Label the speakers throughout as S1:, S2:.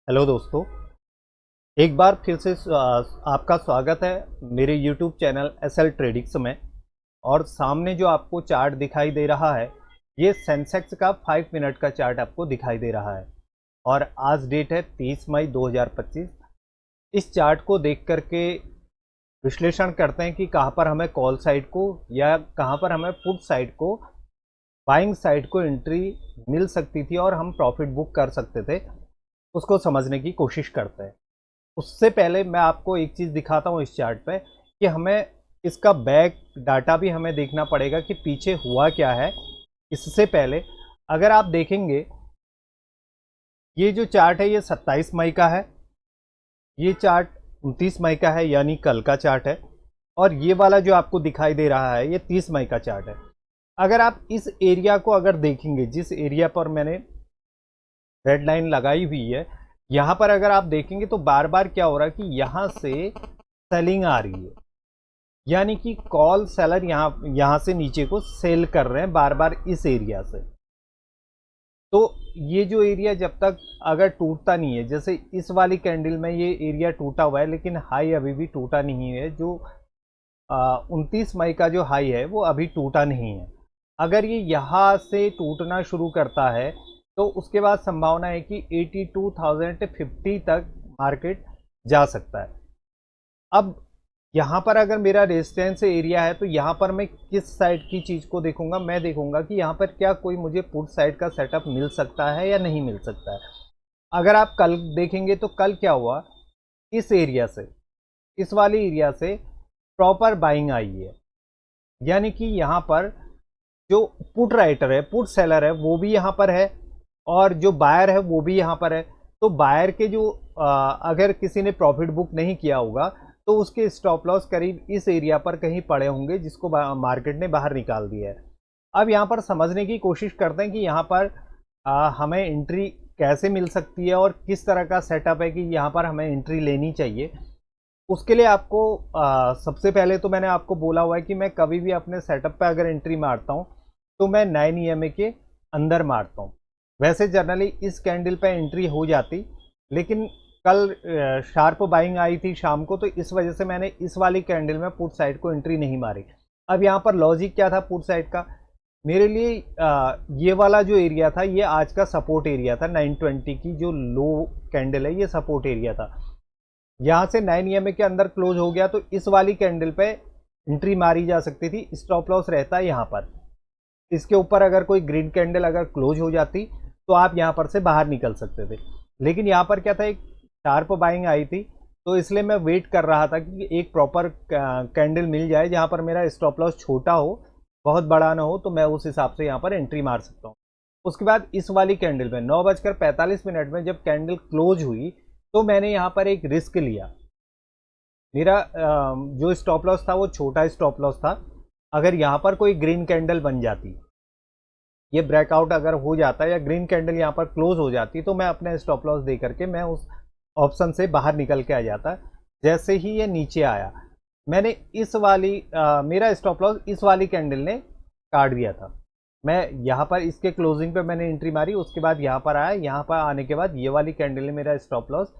S1: Hello दोस्तों। एक बार फिर से आपका स्वागत है मेरे यूट्यूब चैनल एसएल ट्रेडिक्स में। और सामने जो आपको चार्ट दिखाई दे रहा है, ये सेंसेक्स का 5 मिनट का चार्ट आपको दिखाई दे रहा है। और आज डेट है 30 मई 2025। इस चार्ट को देख करके विश्लेषण करते हैं कि कहाँ पर हमें कॉल साइड को या कहाँ पर हमें पुट साइड को, बाइंग साइड को एंट्री मिल सकती थी और हम प्रॉफिट बुक कर सकते थे। उसको समझने की कोशिश करते हैं। उससे पहले मैं आपको एक चीज़ दिखाता हूँ इस चार्ट पे कि हमें इसका बैक डाटा भी हमें देखना पड़ेगा कि पीछे हुआ क्या है। इससे पहले अगर आप देखेंगे, ये जो चार्ट है ये 27 मई का है, ये चार्ट 29 मई का है यानी कल का चार्ट है, और ये वाला जो आपको दिखाई दे रहा है ये 30 मई का चार्ट है। अगर आप इस एरिया को अगर देखेंगे, जिस एरिया पर मैंने रेड लाइन लगाई हुई है, यहाँ पर अगर आप देखेंगे तो बार बार क्या हो रहा है कि यहाँ से सेलिंग आ रही है, यानी कि कॉल सेलर यहाँ से नीचे को सेल कर रहे हैं बार बार इस एरिया से। तो ये जो एरिया जब तक अगर टूटता नहीं है, जैसे इस वाली कैंडल में ये एरिया टूटा हुआ है लेकिन हाई अभी भी टूटा नहीं है। जो 29 मई का जो हाई है वो अभी टूटा नहीं है। अगर ये यहाँ से टूटना शुरू करता है तो उसके बाद संभावना है कि 82,050 तक मार्केट जा सकता है। अब यहाँ पर अगर मेरा रेजिस्टेंस एरिया है तो यहाँ पर मैं किस साइड की चीज़ को देखूंगा, मैं देखूंगा कि यहाँ पर क्या कोई मुझे पुट साइड का सेटअप मिल सकता है या नहीं मिल सकता है। अगर आप कल देखेंगे तो कल क्या हुआ, इस एरिया से, इस वाली एरिया से प्रॉपर बाइंग आई है, यानी कि यहाँ पर जो पुट राइटर है, पुट सेलर है, वो भी यहाँ पर है और जो बायर है वो भी यहाँ पर है। तो बायर के जो अगर किसी ने प्रॉफिट बुक नहीं किया होगा तो उसके स्टॉप लॉस करीब इस एरिया पर कहीं पड़े होंगे, जिसको मार्केट ने बाहर निकाल दिया है। अब यहाँ पर समझने की कोशिश करते हैं कि यहाँ पर हमें एंट्री कैसे मिल सकती है और किस तरह का सेटअप है कि यहाँ पर हमें एंट्री लेनी चाहिए। उसके लिए आपको सबसे पहले तो मैंने आपको बोला हुआ है कि मैं कभी भी अपने सेटअप पे अगर एंट्री मारता हूँ तो मैं 9 EMA के अंदर मारता हूँ। वैसे जनरली इस कैंडल पे एंट्री हो जाती, लेकिन कल शार्प बाइंग आई थी शाम को, तो इस वजह से मैंने इस वाली कैंडल में पुट साइड को एंट्री नहीं मारी। अब यहाँ पर लॉजिक क्या था पुट साइड का, मेरे लिए ये वाला जो एरिया था ये आज का सपोर्ट एरिया था। 920 की जो लो कैंडल है ये सपोर्ट एरिया था। यहाँ से 9 EMA के अंदर क्लोज हो गया तो इस वाली कैंडल पे एंट्री मारी जा सकती थी। स्टॉप लॉस रहता है यहाँ पर। इसके ऊपर अगर कोई ग्रीन कैंडल अगर क्लोज हो जाती तो आप यहाँ पर से बाहर निकल सकते थे। लेकिन यहाँ पर क्या था, एक शार्प बाइंग आई थी, तो इसलिए मैं वेट कर रहा था कि एक प्रॉपर कैंडल मिल जाए जहाँ पर मेरा स्टॉप लॉस छोटा हो, बहुत बड़ा ना हो, तो मैं उस हिसाब से यहाँ पर एंट्री मार सकता हूँ। उसके बाद इस वाली कैंडल में 9:45 में जब कैंडल क्लोज हुई तो मैंने यहाँ पर एक रिस्क लिया। मेरा जो स्टॉप लॉस था वो छोटा स्टॉप लॉस था। अगर यहाँ पर कोई ग्रीन कैंडल बन जाती, ये ब्रेकआउट अगर हो जाता या ग्रीन कैंडल यहाँ पर क्लोज हो जाती, तो मैं अपने स्टॉप लॉस दे करके मैं उस ऑप्शन से बाहर निकल के आ जाता। जैसे ही ये नीचे आया, मैंने इस वाली मेरा स्टॉप लॉस इस वाली कैंडल ने काट दिया था। मैं यहाँ पर इसके क्लोजिंग पे मैंने एंट्री मारी, उसके बाद यहाँ पर आया, यहाँ पर आने के बाद ये वाली कैंडल ने मेरा स्टॉप लॉस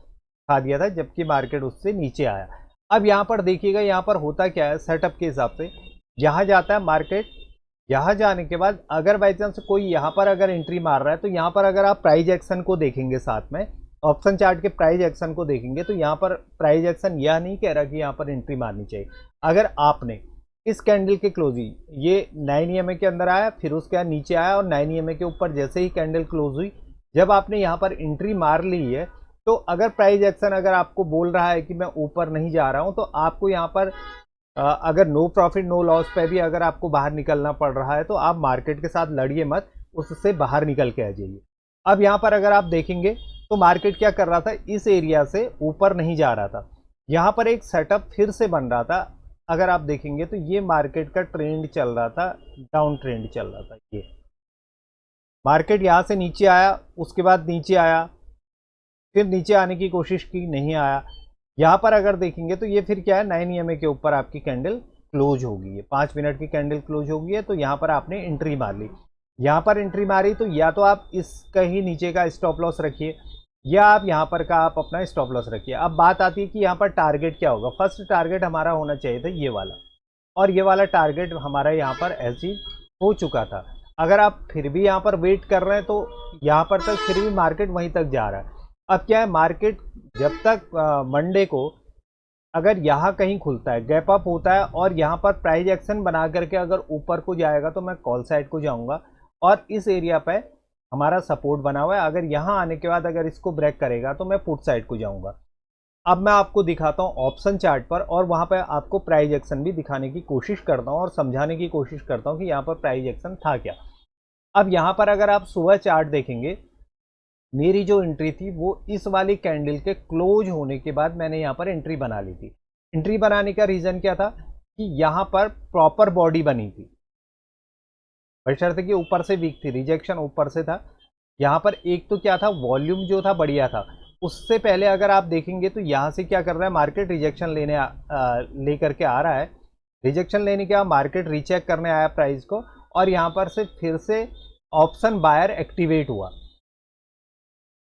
S1: खा दिया था, जबकि मार्केट उससे नीचे आया। अब यहाँ पर देखिएगा, यहाँ पर होता क्या है सेटअप के हिसाब से, यहाँ जाता है मार्केट, यहाँ जाने के बाद अगर बाई चांस कोई यहाँ पर अगर एंट्री मार रहा है तो यहाँ पर अगर आप प्राइस एक्शन को देखेंगे, साथ में ऑप्शन चार्ट के प्राइस एक्शन को देखेंगे, तो यहाँ पर प्राइस एक्शन यह नहीं कह रहा कि यहाँ पर एंट्री मारनी चाहिए। अगर आपने इस कैंडल के क्लोजिंग ये 9 EMA के अंदर आया, फिर उसके बाद नीचे आया और 9 EMA के ऊपर जैसे ही कैंडल क्लोज हुई, जब आपने यहाँ पर एंट्री मार ली है, तो अगर प्राइस एक्शन अगर आपको बोल रहा है कि मैं ऊपर नहीं जा रहा हूँ, तो आपको यहाँ पर अगर नो प्रॉफिट नो लॉस पे भी अगर आपको बाहर निकलना पड़ रहा है तो आप मार्केट के साथ लड़िए मत, उससे बाहर निकल के आ जाइए। अब यहाँ पर अगर आप देखेंगे तो मार्केट क्या कर रहा था, इस एरिया से ऊपर नहीं जा रहा था, यहाँ पर एक सेटअप फिर से बन रहा था। अगर आप देखेंगे तो ये मार्केट का ट्रेंड चल रहा था, डाउन ट्रेंड चल रहा था। ये मार्केट यहाँ से नीचे आया, उसके बाद नीचे आया, फिर नीचे आने की कोशिश की, नहीं आया। यहाँ पर अगर देखेंगे तो ये फिर क्या है, 9 EMA के ऊपर आपकी कैंडल क्लोज हो गई है, 5 मिनट की कैंडल क्लोज हो गई है, तो यहाँ पर आपने एंट्री मार ली। यहाँ पर एंट्री मारी तो या तो आप इसका ही नीचे का स्टॉप लॉस रखिए, या आप यहाँ पर का आप अपना स्टॉप लॉस रखिए। अब बात आती है कि यहाँ पर टारगेट क्या होगा। फर्स्ट टारगेट हमारा होना चाहिए था ये वाला, और ये वाला टारगेट हमारा यहाँ पर अचीव हो चुका था। अगर आप फिर भी यहाँ पर वेट कर रहे हैं तो यहाँ पर तक फिर भी मार्केट वहीं तक जा रहा है। अब क्या है, मार्केट जब तक मंडे को अगर यहाँ कहीं खुलता है, गैप अप होता है और यहाँ पर प्राइस एक्शन बना करके अगर ऊपर को जाएगा तो मैं कॉल साइड को जाऊँगा, और इस एरिया पे हमारा सपोर्ट बना हुआ है। अगर यहाँ आने के बाद अगर इसको ब्रेक करेगा तो मैं पुट साइड को जाऊँगा। अब मैं आपको दिखाता हूँ ऑप्शन चार्ट पर, और वहाँ पे आपको प्राइस एक्शन भी दिखाने की कोशिश करता हूँ और समझाने की कोशिश करता हूँ कि यहाँ पर प्राइस एक्शन था क्या। अब यहाँ पर अगर आप सुबह चार्ट देखेंगे, मेरी जो एंट्री थी वो इस वाली कैंडल के क्लोज होने के बाद मैंने यहाँ पर एंट्री बना ली थी। एंट्री बनाने का रीज़न क्या था कि यहाँ पर प्रॉपर बॉडी बनी थी, बशर्ते कि ऊपर से वीक थी, रिजेक्शन ऊपर से था। यहाँ पर एक तो क्या था, वॉल्यूम जो था बढ़िया था। उससे पहले अगर आप देखेंगे तो यहाँ से क्या कर रहा है, मार्केट रिजेक्शन ले करके आ रहा है। रिजेक्शन लेने के बाद मार्केट रीचेक करने आया प्राइस को, और यहाँ पर से फिर से ऑप्शन बायर एक्टिवेट हुआ।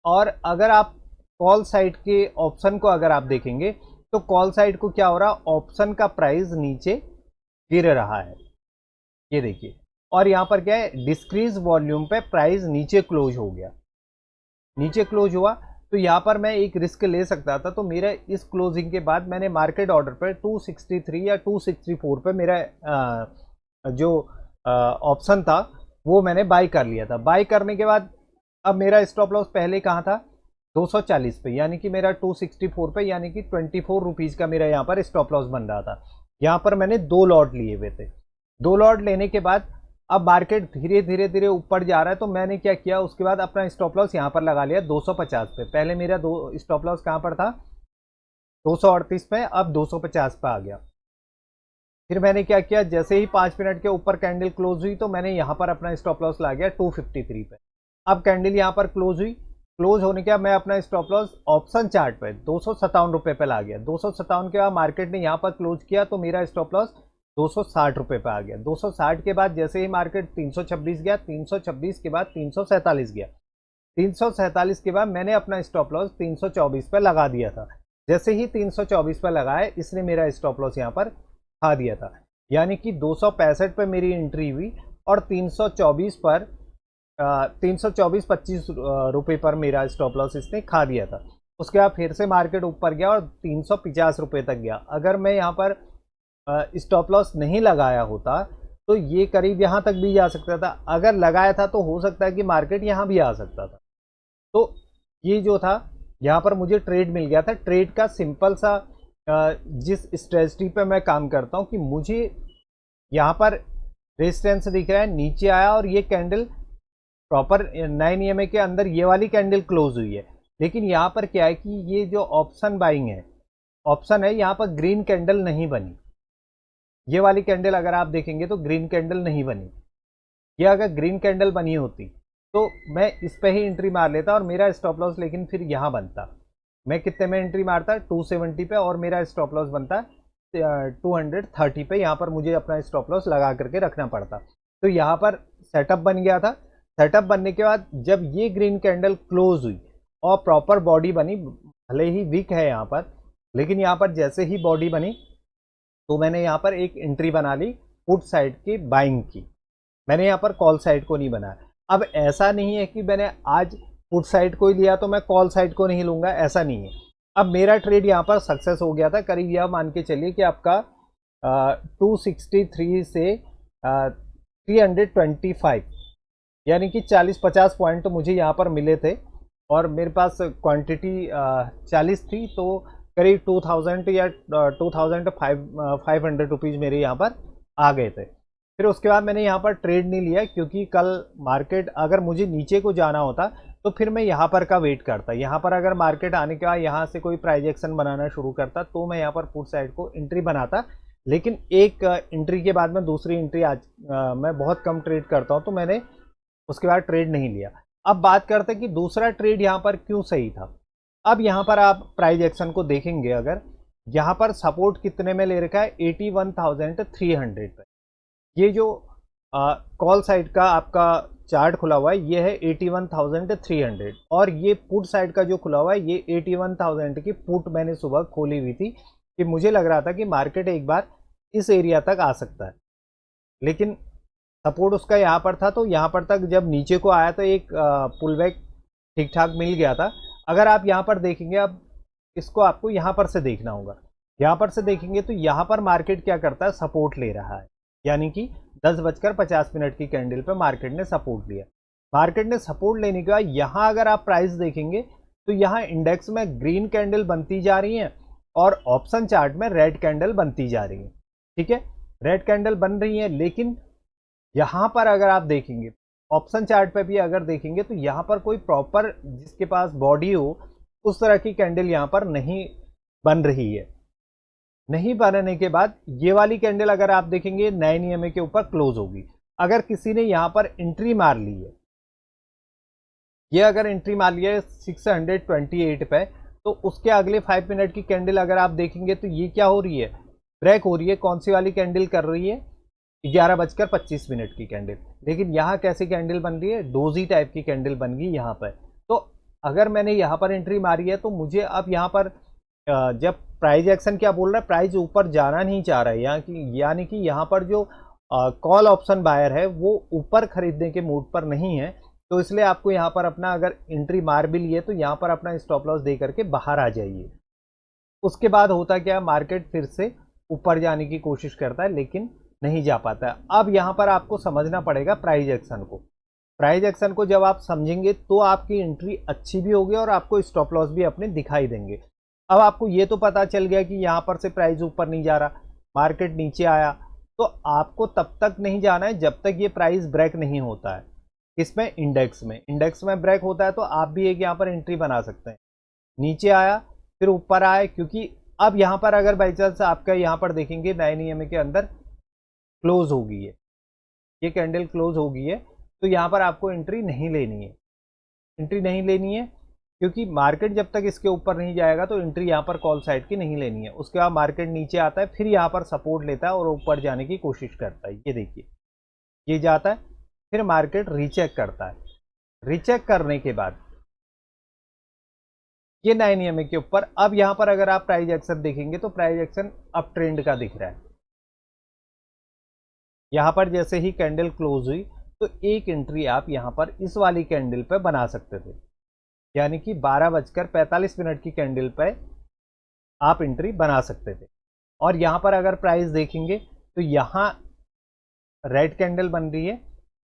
S1: और अगर आप कॉल साइड के ऑप्शन को अगर आप देखेंगे तो कॉल साइड को क्या हो रहा है, ऑप्शन का प्राइस नीचे गिर रहा है, ये देखिए। और यहाँ पर क्या है, डिस्क्रीज वॉल्यूम पे प्राइस नीचे क्लोज हो गया, नीचे क्लोज हुआ। तो यहाँ पर मैं एक रिस्क ले सकता था। तो मेरा इस क्लोजिंग के बाद मैंने मार्केट ऑर्डर पर 263 या 264 पे मेरा जो ऑप्शन था वो मैंने बाई कर लिया था। बाई करने के बाद अब मेरा स्टॉप लॉस पहले कहाँ था, 240 पे, यानी कि मेरा 264 पे, यानी कि 24 रुपीज़ का मेरा यहाँ पर स्टॉप लॉस बन रहा था। यहाँ पर मैंने 2 लॉट लिए हुए थे। 2 लॉट लेने के बाद अब मार्केट धीरे धीरे धीरे ऊपर जा रहा है, तो मैंने क्या किया, उसके बाद अपना स्टॉप लॉस यहाँ पर लगा लिया 250 पे। पहले मेरा स्टॉप लॉस कहाँ पर था, 238 पे, अब 250 पे आ गया। फिर मैंने क्या किया, जैसे ही 5 मिनट के ऊपर कैंडल क्लोज हुई तो मैंने यहाँ पर अपना स्टॉप लॉस ला गया 253 पे। अब कैंडल यहाँ पर क्लोज हुई, क्लोज होने के बाद मैं अपना स्टॉप लॉस ऑप्शन चार्ट पे 257 रुपये पे ला गया। 257 के बाद मार्केट ने यहाँ पर क्लोज किया तो मेरा स्टॉप लॉस 260 रुपये पे आ गया। 260 के बाद जैसे ही मार्केट 326 गया, 326 के बाद 347 गया, 347 के बाद मैंने अपना स्टॉप लॉस 324 पे लगा दिया था। जैसे ही 324 पे लगाया, इसने मेरा स्टॉप लॉस यहाँ पर खा दिया था, यानी कि 265 पे मेरी एंट्री हुई और 324 पर 324-25 रुपये पर मेरा स्टॉप लॉस इसने खा दिया था। उसके बाद फिर से मार्केट ऊपर गया और 350 रुपये तक गया। अगर मैं यहाँ पर स्टॉप लॉस नहीं लगाया होता तो ये करीब यहाँ तक भी जा सकता था। अगर लगाया था तो हो सकता है कि मार्केट यहाँ भी आ सकता था। तो ये जो था, यहाँ पर मुझे ट्रेड मिल गया था। ट्रेड का सिंपल सा जिस स्ट्रेटजी पे मैं काम करता हूँ कि मुझे यहाँ पर रेजिस्टेंस दिख रहा है, नीचे आया और ये कैंडल प्रॉपर 9 EMA के अंदर ये वाली कैंडल क्लोज हुई है। लेकिन यहाँ पर क्या है कि ये जो ऑप्शन बाइंग है, ऑप्शन है, यहाँ पर ग्रीन कैंडल नहीं बनी। ये वाली कैंडल अगर आप देखेंगे तो ग्रीन कैंडल नहीं बनी। ये अगर ग्रीन कैंडल बनी होती तो मैं इस पे ही एंट्री मार लेता और मेरा स्टॉप लॉस लेकिन फिर यहाँ बनता। मैं कितने में एंट्री मारता, 270 पे, और मेरा स्टॉप लॉस बनता 230 पे। यहाँ पर मुझे अपना स्टॉप लॉस लगा करके रखना पड़ता। तो यहाँ पर सेटअप बन गया था। सेटअप बनने के बाद जब ये ग्रीन कैंडल क्लोज हुई और प्रॉपर बॉडी बनी, भले ही वीक है यहाँ पर, लेकिन यहाँ पर जैसे ही बॉडी बनी तो मैंने यहाँ पर एक एंट्री बना ली पुट साइड की बाइंग की। मैंने यहाँ पर कॉल साइड को नहीं बनाया। अब ऐसा नहीं है कि मैंने आज पुट साइड को ही लिया तो मैं कॉल साइड को नहीं लूँगा, ऐसा नहीं है। अब मेरा ट्रेड यहाँ पर सक्सेस हो गया था। करीब यह मान के चलिए कि आपका 263 से 325, यानी कि 40-50 पॉइंट तो मुझे यहाँ पर मिले थे, और मेरे पास क्वांटिटी 40 थी, तो करीब 2000 या 2500 रुपीज़ मेरे यहाँ पर आ गए थे। फिर उसके बाद मैंने यहाँ पर ट्रेड नहीं लिया, क्योंकि कल मार्केट अगर मुझे नीचे को जाना होता तो फिर मैं यहाँ पर का वेट करता। यहाँ पर अगर मार्केट आने के बाद यहाँ से कोई प्राइस एक्शन बनाना शुरू करता तो मैं यहाँ पर पुट साइड को एंट्री बनाता। लेकिन एक एंट्री के बाद में दूसरी एंट्री आज मैं बहुत कम ट्रेड करता हूँ, तो मैंने उसके बाद ट्रेड नहीं लिया। अब बात करते हैं कि दूसरा ट्रेड यहाँ पर क्यों सही था। अब यहाँ पर आप प्राइस एक्शन को देखेंगे, अगर यहाँ पर सपोर्ट कितने में ले रखा है, 81,300 पे। ये जो कॉल साइड का आपका चार्ट खुला हुआ है ये है 81,300 और ये पुट साइड का जो खुला हुआ है ये 81,000 की पुट मैंने सुबह खोली हुई थी कि मुझे लग रहा था कि मार्केट एक बार इस एरिया तक आ सकता है, लेकिन सपोर्ट उसका यहाँ पर था। तो यहाँ पर तक जब नीचे को आया तो एक पुल बैक ठीक ठाक मिल गया था। अगर आप यहाँ पर देखेंगे, अब इसको आपको यहाँ पर से देखना होगा। यहाँ पर से देखेंगे तो यहाँ पर मार्केट क्या करता है, सपोर्ट ले रहा है, यानी कि 10:50 की कैंडल पे मार्केट ने सपोर्ट लिया। मार्केट ने सपोर्ट लेने के बाद यहाँ अगर आप प्राइस देखेंगे तो यहाँ इंडेक्स में ग्रीन कैंडल बनती जा रही है और ऑप्शन चार्ट में रेड कैंडल बनती जा रही है। ठीक है, रेड कैंडल बन रही है, लेकिन यहाँ पर अगर आप देखेंगे ऑप्शन चार्ट पे भी अगर देखेंगे तो यहाँ पर कोई प्रॉपर जिसके पास बॉडी हो उस तरह की कैंडल यहाँ पर नहीं बन रही है। नहीं बनने के बाद ये वाली कैंडल अगर आप देखेंगे 9 EMA के ऊपर क्लोज होगी। अगर किसी ने यहाँ पर एंट्री मार ली है, ये अगर एंट्री मार लिया है 628 पे, तो उसके अगले 5 मिनट की कैंडल अगर आप देखेंगे तो ये क्या हो रही है, ब्रेक हो रही है। कौन सी वाली कैंडल कर रही है, 11:25 की कैंडल। लेकिन यहाँ कैसी कैंडल बन रही है, डोजी टाइप की कैंडल बन गई यहाँ पर। तो अगर मैंने यहाँ पर एंट्री मारी है तो मुझे अब यहाँ पर जब प्राइस एक्शन क्या बोल रहा है, प्राइस ऊपर जाना नहीं चाह रहा है, यानी कि यहाँ पर जो कॉल ऑप्शन बायर है वो ऊपर खरीदने के मूड पर नहीं है। तो इसलिए आपको यहाँ पर अपना अगर एंट्री मार भी लिए तो यहाँ पर अपना स्टॉप लॉस दे करके बाहर आ जाइए। उसके बाद होता क्या, मार्केट फिर से ऊपर जाने की कोशिश करता है लेकिन नहीं जा पाता है। अब यहाँ पर आपको समझना पड़ेगा प्राइस एक्शन को। प्राइस एक्शन को जब आप समझेंगे तो आपकी एंट्री अच्छी भी होगी और आपको स्टॉप लॉस भी अपने दिखाई देंगे। अब आपको ये तो पता चल गया कि यहाँ पर से प्राइस ऊपर नहीं जा रहा, मार्केट नीचे आया, तो आपको तब तक नहीं जाना है जब तक ये प्राइस ब्रेक नहीं होता है। इसमें इंडेक्स में ब्रेक होता है तो आप भी एक यहाँ पर एंट्री बना सकते हैं। नीचे आया फिर ऊपर आया, क्योंकि अब यहाँ पर अगर बाई चांस आपका यहाँ पर देखेंगे 9 EMA के अंदर क्लोज हो गई है, ये कैंडल क्लोज हो गई है, तो यहाँ पर आपको एंट्री नहीं लेनी है। एंट्री नहीं लेनी है क्योंकि मार्केट जब तक इसके ऊपर नहीं जाएगा तो एंट्री यहाँ पर कॉल साइड की नहीं लेनी है। उसके बाद मार्केट नीचे आता है, फिर यहाँ पर सपोर्ट लेता है और ऊपर जाने की कोशिश करता है। ये देखिए, ये जाता है, फिर मार्केट रीचेक करता है। रीचेक करने के बाद ये 9 EMA के ऊपर, अब यहाँ पर अगर आप प्राइस एक्शन देखेंगे तो प्राइस एक्शन अप ट्रेंड का दिख रहा है। यहाँ पर जैसे ही कैंडल क्लोज हुई तो एक एंट्री आप यहाँ पर इस वाली कैंडल पे बना सकते थे, यानी कि 12:45 की कैंडल पे आप एंट्री बना सकते थे। और यहाँ पर अगर प्राइस देखेंगे तो यहाँ रेड कैंडल बन रही है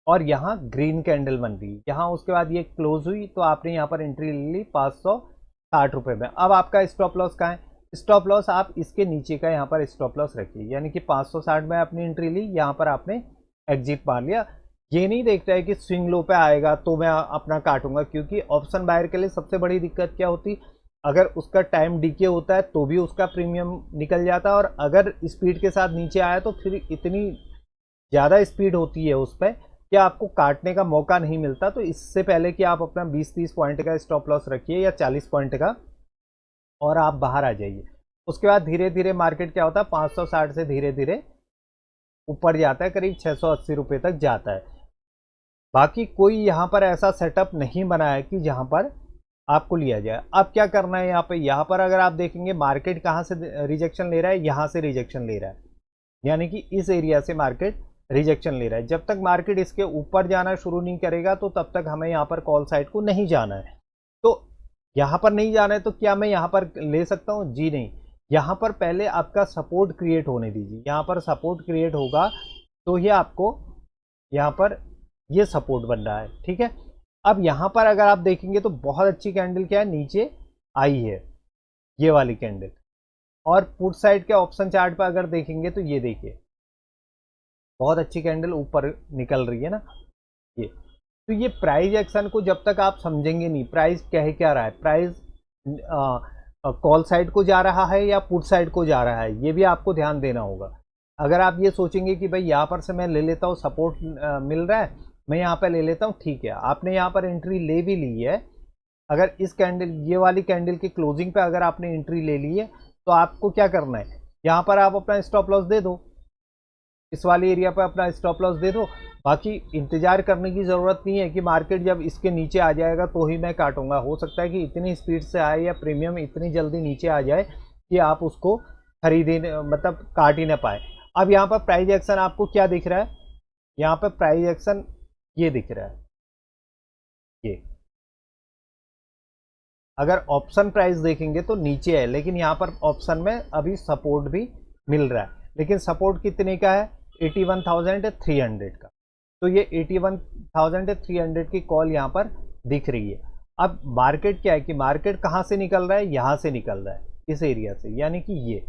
S1: और यहाँ ग्रीन कैंडल बन रही है। यहाँ उसके बाद ये क्लोज हुई तो आपने यहाँ पर एंट्री ले ली 560 रुपये में। अब आपका स्टॉप लॉस कहाँ है, स्टॉप लॉस आप इसके नीचे का यहाँ पर स्टॉप लॉस रखिए, यानी कि 560 में आपने एंट्री ली, यहाँ पर आपने एग्जिट मार लिया। ये नहीं देखता है कि स्विंग लो पे आएगा तो मैं अपना काटूंगा, क्योंकि ऑप्शन बायर के लिए सबसे बड़ी दिक्कत क्या होती, अगर उसका टाइम डीके होता है तो भी उसका प्रीमियम निकल जाता है, और अगर स्पीड के साथ नीचे आया तो फिर इतनी ज़्यादा स्पीड होती है उस पर कि आपको काटने का मौका नहीं मिलता। तो इससे पहले कि आप अपना 20-30 पॉइंट का स्टॉप लॉस रखिए या 40 पॉइंट का, और आप बाहर आ जाइए। उसके बाद धीरे धीरे मार्केट क्या होता है, 560 से धीरे धीरे ऊपर जाता है, करीब 680 रुपये तक जाता है। बाकी कोई यहाँ पर ऐसा सेटअप नहीं बना है कि जहाँ पर आपको लिया जाए। अब क्या करना है, यहाँ पर अगर आप देखेंगे मार्केट कहाँ से रिजेक्शन ले रहा है, यहाँ से रिजेक्शन ले रहा है, यानी कि इस एरिया से मार्केट रिजेक्शन ले रहा है। जब तक मार्केट इसके ऊपर जाना शुरू नहीं करेगा तो तब तक हमें यहाँ पर कॉल साइड को नहीं जाना है। तो यहाँ पर नहीं जाना है तो क्या मैं यहाँ पर ले सकता हूँ, जी नहीं। यहाँ पर पहले आपका सपोर्ट क्रिएट होने दीजिए। यहाँ पर सपोर्ट क्रिएट होगा तो ही आपको यहाँ पर ये सपोर्ट बन रहा है, ठीक है। अब यहाँ पर अगर आप देखेंगे तो बहुत अच्छी कैंडल क्या है, नीचे आई है ये वाली कैंडल। और पुट साइड के ऑप्शन चार्ट पर अगर देखेंगे तो ये देखिए बहुत अच्छी कैंडल ऊपर निकल रही है ना ये। तो ये प्राइस एक्शन को जब तक आप समझेंगे नहीं, प्राइस कह क्या रहा है, प्राइस कॉल साइड को जा रहा है या पुट साइड को जा रहा है, ये भी आपको ध्यान देना होगा। अगर आप ये सोचेंगे कि भाई यहाँ पर से मैं ले लेता हूँ, सपोर्ट मिल रहा है, मैं यहाँ पे ले लेता हूँ, ठीक है, आपने यहाँ पर एंट्री ले भी ली है। अगर इस कैंडल, ये वाली कैंडल की क्लोजिंग पे अगर आपने एंट्री ले ली है तो आपको क्या करना है, यहाँ पर आप अपना स्टॉप लॉस दे दो। इस वाले एरिया पे अपना स्टॉप लॉस दे दो। बाकी इंतज़ार करने की ज़रूरत नहीं है कि मार्केट जब इसके नीचे आ जाएगा तो ही मैं काटूंगा। हो सकता है कि इतनी स्पीड से आए या प्रीमियम इतनी जल्दी नीचे आ जाए कि आप उसको खरीद ही मतलब काट ही ना पाए। अब यहाँ पर प्राइस एक्शन आपको क्या दिख रहा है, यहाँ पर प्राइस एक्शन ये दिख रहा है, ये अगर ऑप्शन प्राइस देखेंगे तो नीचे है, लेकिन यहाँ पर ऑप्शन में अभी सपोर्ट भी मिल रहा है, लेकिन सपोर्ट कितने का है, 81,300 का। तो ये 81,300 की कॉल यहाँ पर दिख रही है। अब मार्केट क्या है कि मार्केट कहाँ से निकल रहा है, यहाँ से निकल रहा है, इस एरिया से, यानी कि ये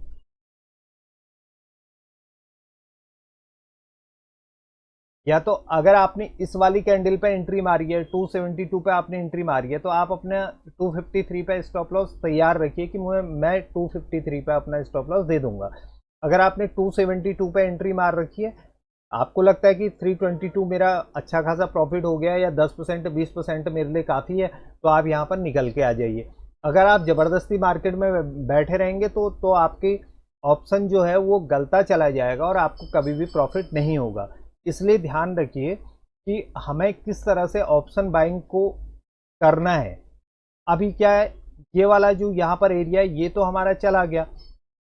S1: या तो अगर आपने इस वाली कैंडल पे एंट्री मारी है 272 पे आपने एंट्री मारी है, तो आप अपने 253 पे स्टॉप लॉस तैयार रखिए कि मैं 253 पे अपना स्टॉप लॉस दे दूंगा। अगर आपने 272 पे एंट्री मार रखी है, आपको लगता है कि 322 मेरा अच्छा खासा प्रॉफिट हो गया या 10% 20% मेरे लिए काफ़ी है, तो आप यहाँ पर निकल के आ जाइए। अगर आप ज़बरदस्ती मार्केट में बैठे रहेंगे तो आपकी ऑप्शन जो है वो गलता चला जाएगा और आपको कभी भी प्रॉफिट नहीं होगा। इसलिए ध्यान रखिए कि हमें किस तरह से ऑप्शन बाइंग को करना है। अभी क्या है, ये वाला जो यहाँ पर एरिया है ये तो हमारा चला गया।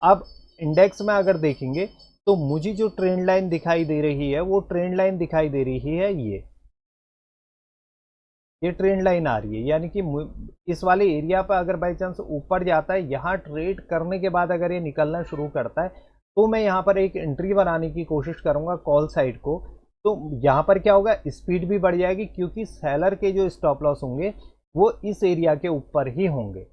S1: अब इंडेक्स में अगर देखेंगे तो मुझे जो ट्रेंड लाइन दिखाई दे रही है वो ट्रेंड लाइन दिखाई दे रही है, ये ट्रेंड लाइन आ रही है, यानी कि इस वाले एरिया पर अगर बाई चांस ऊपर जाता है, यहाँ ट्रेड करने के बाद अगर ये निकलना शुरू करता है तो मैं यहाँ पर एक एंट्री बनाने की कोशिश करूँगा कॉल साइड को। तो यहाँ पर क्या होगा, स्पीड भी बढ़ जाएगी क्योंकि सेलर के जो स्टॉप लॉस होंगे वो इस एरिया के ऊपर ही होंगे।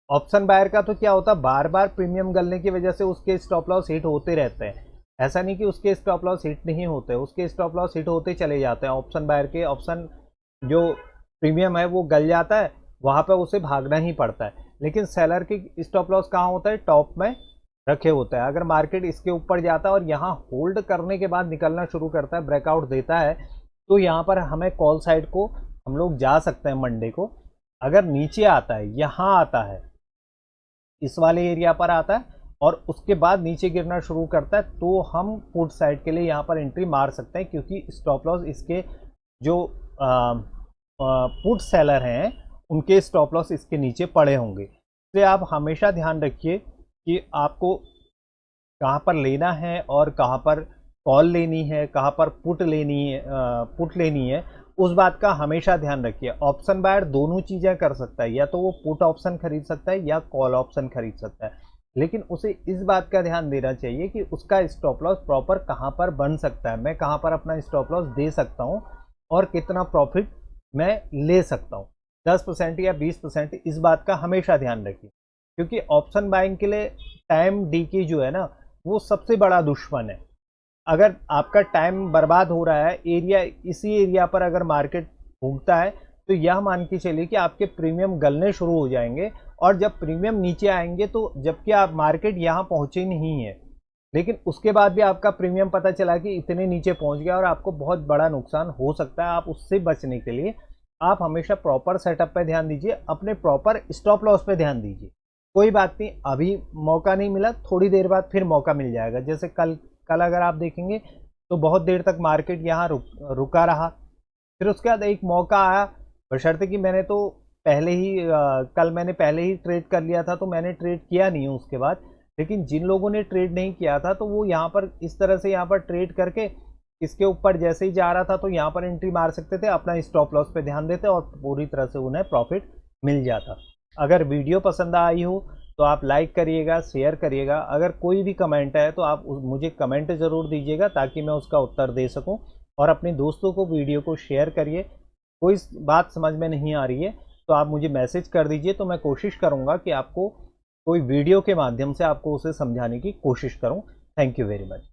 S1: ऑप्शन बायर का तो क्या होता है, बार बार प्रीमियम गलने की वजह से उसके स्टॉप लॉस हिट होते रहते हैं। ऐसा नहीं कि उसके स्टॉप लॉस हिट नहीं होते, उसके स्टॉप लॉस हिट होते चले जाते हैं। ऑप्शन बायर के ऑप्शन जो प्रीमियम है वो गल जाता है, वहाँ पर उसे भागना ही पड़ता है। लेकिन सेलर की स्टॉप लॉस कहाँ होता है, टॉप में रखे होता है। अगर मार्केट इसके ऊपर जाता है और यहाँ होल्ड करने के बाद निकलना शुरू करता है, ब्रेकआउट देता है, तो यहाँ पर हमें कॉल साइड को हम लोग जा सकते हैं मंडे को। अगर नीचे आता है, यहाँ आता है, इस वाले एरिया पर आता है और उसके बाद नीचे गिरना शुरू करता है, तो हम पुट साइड के लिए यहाँ पर एंट्री मार सकते हैं क्योंकि स्टॉप लॉस इसके जो पुट सेलर हैं उनके स्टॉप लॉस इसके नीचे पड़े होंगे। इसलिए आप हमेशा ध्यान रखिए कि आपको कहाँ पर लेना है और कहाँ पर कॉल लेनी है, कहाँ पर पुट लेनी है, उस बात का हमेशा ध्यान रखिए। ऑप्शन बायर दोनों चीज़ें कर सकता है, या तो वो पुट ऑप्शन खरीद सकता है या कॉल ऑप्शन खरीद सकता है, लेकिन उसे इस बात का ध्यान देना चाहिए कि उसका स्टॉप लॉस प्रॉपर कहाँ पर बन सकता है, मैं कहाँ पर अपना स्टॉप लॉस दे सकता हूँ और कितना प्रॉफिट मैं ले सकता हूँ, 10% या 20%, इस बात का हमेशा ध्यान रखिए। क्योंकि ऑप्शन बाइंग के लिए टाइम डीके जो है ना वो सबसे बड़ा दुश्मन है। अगर आपका टाइम बर्बाद हो रहा है, इसी एरिया पर अगर मार्केट घूमता है, तो यह मान के चलिए कि आपके प्रीमियम गलने शुरू हो जाएंगे। और जब प्रीमियम नीचे आएंगे तो जबकि आप मार्केट यहाँ पहुँचे नहीं है, लेकिन उसके बाद भी आपका प्रीमियम पता चला कि इतने नीचे पहुँच गया और आपको बहुत बड़ा नुकसान हो सकता है। आप उससे बचने के लिए आप हमेशा प्रॉपर सेटअप पे ध्यान दीजिए, अपने प्रॉपर स्टॉप लॉस पे ध्यान दीजिए। कोई बात नहीं, अभी मौका नहीं मिला, थोड़ी देर बाद फिर मौका मिल जाएगा। जैसे कल अगर आप देखेंगे तो बहुत देर तक मार्केट यहाँ रुका रहा, फिर उसके बाद एक मौका आया, बशर्ते कि मैंने तो कल मैंने पहले ही ट्रेड कर लिया था, तो मैंने ट्रेड किया नहीं उसके बाद। लेकिन जिन लोगों ने ट्रेड नहीं किया था तो वो यहाँ पर इस तरह से यहाँ पर ट्रेड करके इसके ऊपर जैसे ही जा रहा था तो यहाँ पर एंट्री मार सकते थे, अपना स्टॉप लॉस पे ध्यान देते और पूरी तरह से उन्हें प्रॉफिट मिल जाता। अगर वीडियो पसंद आई हो तो आप लाइक करिएगा, शेयर करिएगा। अगर कोई भी कमेंट है तो आप मुझे कमेंट ज़रूर दीजिएगा ताकि मैं उसका उत्तर दे सकूं, और अपने दोस्तों को वीडियो को शेयर करिए। कोई बात समझ में नहीं आ रही है तो आप मुझे मैसेज कर दीजिए, तो मैं कोशिश करूंगा कि आपको कोई वीडियो के माध्यम से आपको उसे समझाने की कोशिश करूं। Thank you very much.